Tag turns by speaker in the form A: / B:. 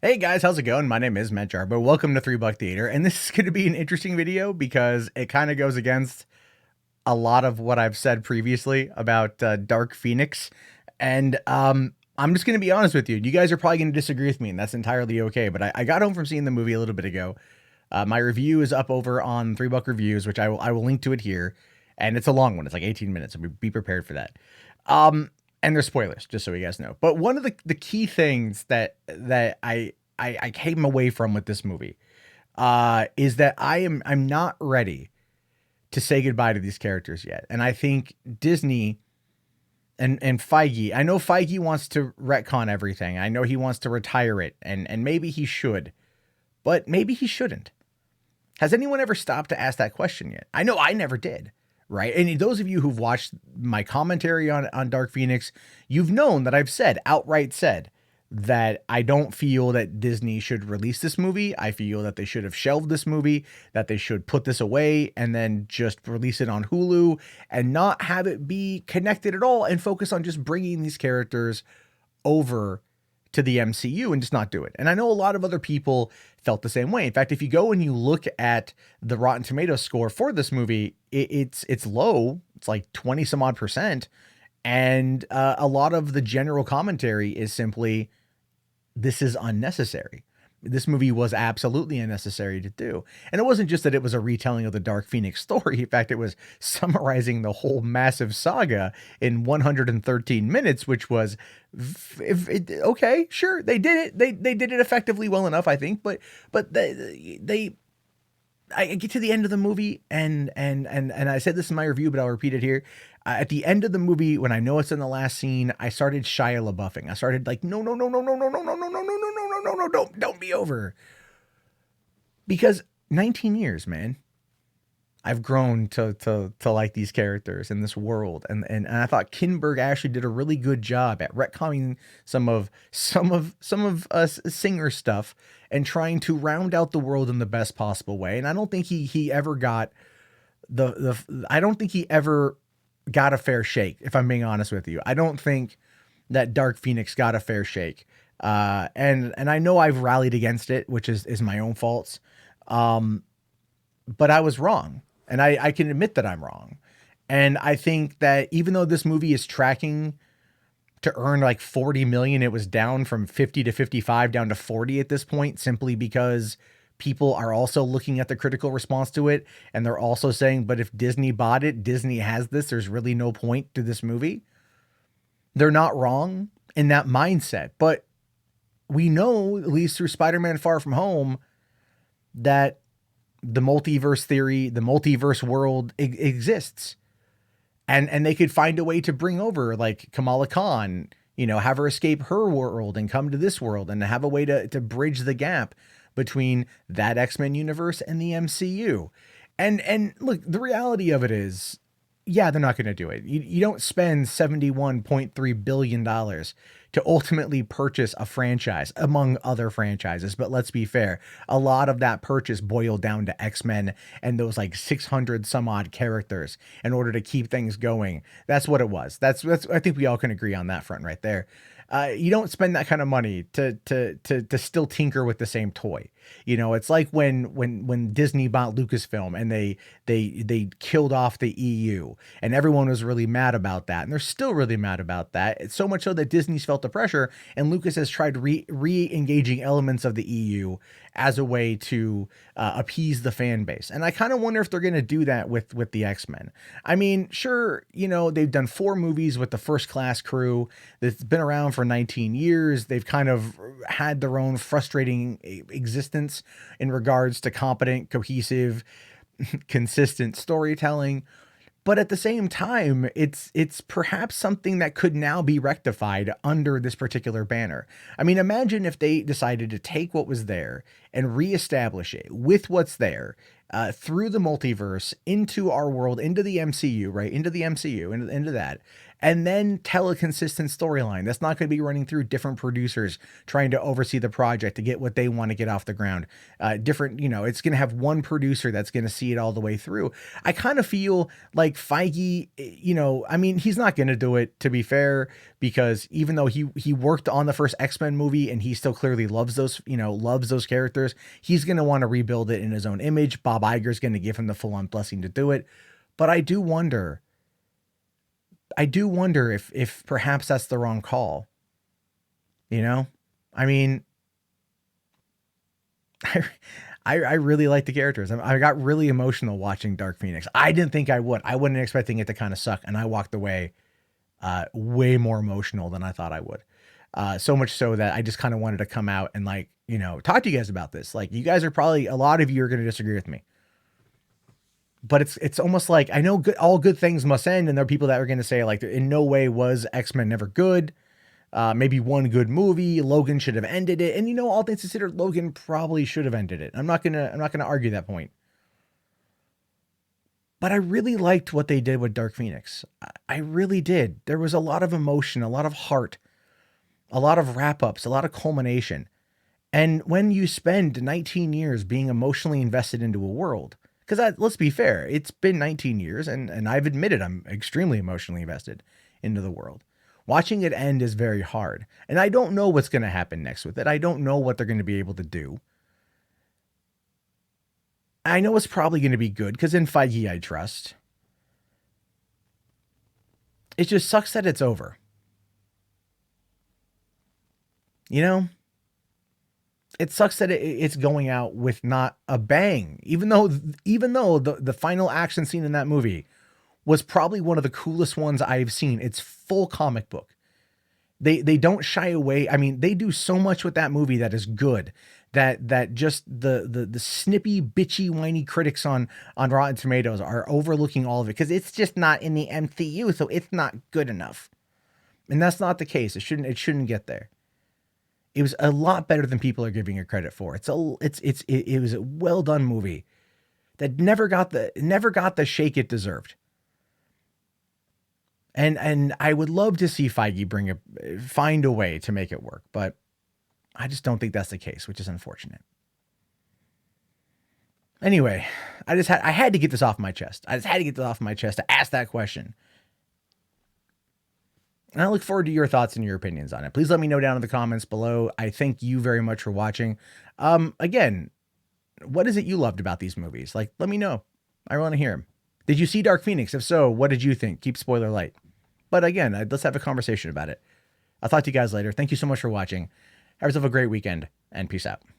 A: Hey guys, how's it going? My name is Matt Jarbo. Welcome to $3 Theater, and this is going to be an interesting video because it kind of goes against a lot of what I've said previously about Dark Phoenix, and I'm just going to be honest with you. You guys are probably going to disagree with me, and that's entirely okay. But I got home from seeing the movie a little bit ago. My review is up over on $3 Reviews, which I will link to it here, and it's a long one. It's like 18 minutes, so be prepared for that. And there's spoilers, just so you guys know. But one of the key things that I came away from with this movie is that I'm not ready to say goodbye to these characters yet. And I think Disney and Feige, I know Feige wants to retcon everything. I know he wants to retire it, and maybe he should, but maybe he shouldn't. Has anyone ever stopped to ask that question yet? I know I never did. Right. And those of you who've watched my commentary on Dark Phoenix, you've known that I've outright said that I don't feel that Disney should release this movie. I feel that they should have shelved this movie, that they should put this away and then just release it on Hulu and not have it be connected at all and focus on just bringing these characters over to the MCU and just not do it. And I know a lot of other people felt the same way. In fact, if you go and you look at the Rotten Tomatoes score for this movie, it's low. It's like 20 some odd percent. And a lot of the general commentary is simply, this is unnecessary. This movie was absolutely unnecessary to do. And it wasn't just that it was a retelling of the Dark Phoenix story. In fact, it was summarizing the whole massive saga in 113 minutes, which was, okay, sure, they did it. They did it effectively well enough, I think. But I get to the end of the movie, and I said this in my review, but I'll repeat it here. At the end of the movie, when I know it's in the last scene, I started Shia LaBeoufing. I started like, no, don't be over. Because 19 years, man, I've grown to like these characters in this world, and I thought Kinberg actually did a really good job at retconning some of us Singer stuff and trying to round out the world in the best possible way. And I don't think he ever got I don't think he ever got a fair shake, if I'm being honest with you. I don't think that Dark Phoenix got a fair shake. And I know I've rallied against it, which is my own faults. But I was wrong. And I can admit that I'm wrong. And I think that even though this movie is tracking to earn like 40 million, it was down from 50 to 55 down to 40 at this point, simply because people are also looking at the critical response to it. And they're also saying, but if Disney bought it, Disney has this, there's really no point to this movie. They're not wrong in that mindset, but we know, at least through Spider-Man Far From Home, that the multiverse theory, the multiverse world exists. And they could find a way to bring over like Kamala Khan, have her escape her world and come to this world and have a way to bridge the gap between that X-Men universe and the MCU. And look, the reality of it is, yeah, they're not going to do it. You don't spend $71.3 billion to ultimately purchase a franchise among other franchises. But let's be fair. A lot of that purchase boiled down to X-Men and those like 600 some odd characters in order to keep things going. That's what it was. That's I think we all can agree on that front right there. You don't spend that kind of money to still tinker with the same toy. It's like when Disney bought Lucasfilm and they killed off the EU and everyone was really mad about that. And they're still really mad about that. It's so much so that Disney's felt the pressure and Lucas has tried re-engaging elements of the EU as a way to appease the fan base. And I kind of wonder if they're going to do that with the X-Men. I mean, sure, they've done 4 movies with the First Class crew that's been around for 19 years. They've kind of had their own frustrating existence in regards to competent, cohesive, consistent storytelling. But at the same time, it's perhaps something that could now be rectified under this particular banner. I mean, imagine if they decided to take what was there and reestablish it with what's there through the multiverse into our world, into the MCU, right? Into the MCU, into that. and then tell a consistent storyline. That's not going to be running through different producers trying to oversee the project to get what they want to get off the ground. Different, it's going to have one producer that's going to see it all the way through. I kind of feel like Feige, I mean, he's not going to do it, to be fair, because even though he worked on the first X-Men movie and he still clearly loves those characters, he's going to want to rebuild it in his own image. Bob Iger is going to give him the full-on blessing to do it. But I do wonder if perhaps that's the wrong call. I mean, I really like the characters. I got really emotional watching Dark Phoenix. I didn't think I would. I wasn't expecting it to kind of suck, and I walked away way more emotional than I thought I would. So much so that I just kind of wanted to come out and talk to you guys about this. Like, you guys are probably, a lot of you are going to disagree with me. But it's almost like, I know all good things must end, and there are people that are going to say, like, in no way was X-Men never good. Maybe one good movie, Logan should have ended it, and all things considered, Logan probably should have ended it. I'm not gonna argue that point. But I really liked what they did with Dark Phoenix. I really did. There was a lot of emotion, a lot of heart, a lot of wrap-ups, a lot of culmination. And when you spend 19 years being emotionally invested into a world, because let's be fair, it's been 19 years, and I've admitted I'm extremely emotionally invested into the world. Watching it end is very hard. And I don't know what's going to happen next with it. I don't know what they're going to be able to do. I know it's probably going to be good, because in Feige I trust. It just sucks that it's over. It sucks that it's going out with not a bang, even though the final action scene in that movie was probably one of the coolest ones I've seen. It's full comic book. They don't shy away. I mean, they do so much with that movie that is good, that just the snippy, bitchy, whiny critics on Rotten Tomatoes are overlooking all of it, because it's just not in the MCU, so it's not good enough. And that's not the case. It shouldn't get there. It was a lot better than people are giving it credit for. It was a well done movie that never got the shake it deserved. And I would love to see Feige find a way to make it work, but I just don't think that's the case, which is unfortunate. Anyway, I had to get this off my chest. I just had to get this off my chest to ask that question. And I look forward to your thoughts and your opinions on it. Please let me know down in the comments below. I thank you very much for watching. Again, what is it you loved about these movies? Like, let me know. I want to hear them. Did you see Dark Phoenix? If so, what did you think? Keep spoiler light. But again, let's have a conversation about it. I'll talk to you guys later. Thank you so much for watching. Have yourself a great weekend, and peace out.